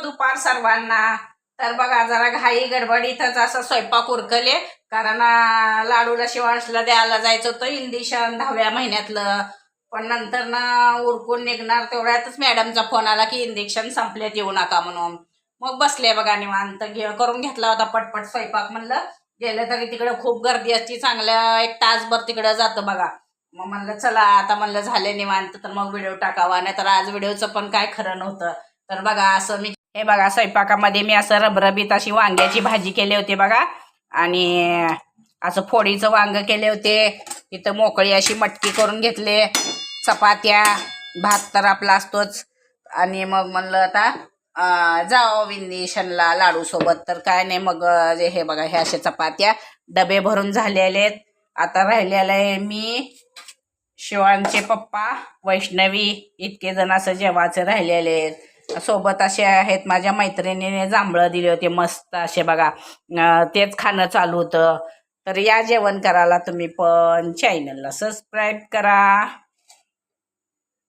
दुपार सर्वांना. तर बघा जरा घाई गडबडीतच असं स्वयंपाक उरकले, कारण लाडूला शिवांशला द्यायला जायचं होतं इंजेक्शन 10व्या महिन्यातलं. पण नंतर ना उरकून निघणार तेवढ्यातच मॅडमचा फोन आला की इंजेक्शन संपलेत, येऊ नका म्हणून. मग बसले बघा निवांत. करून घेतला होता पटपट स्वयंपाक. म्हणलं गेलं तरी तिकडे खूप गर्दी असती, चांगल्या 1 तासभर तिकडं जातं बघा. मग म्हणलं चला आता म्हणलं झाले निवांत तर मग व्हिडिओ टाकावा, नाही तर आज व्हिडिओचं पण काय खरं नव्हतं. तर बघा असं मी हे बघा स्वयंपाकामध्ये मी असं रबरबीत अशी वांग्याची भाजी केली होती बघा, आणि असं फोडीचं वांग केले होते. इथं मोकळी अशी मटकी करून घेतले, चपात्या, भात तर आपला असतोच. आणि मग म्हणलं आता जाओ विंदीशनला लाडू सोबत. तर काय नाही मग हे बघा हे असे चपात्या डबे भरून झालेले आहेत. आता राहिलेलं आहे मी, शिवांचे पप्पा, वैष्णवी, इतके जण असं जेवायचे राहिलेले आहेत. सोबत असे आहेत माझ्या मैत्रिणीने जांभळं दिले होते मस्त असे बघा, तेच खाणं चालू होतं. तर या जेवण करायला तुम्ही पण. चॅनलला सबस्क्राईब करा.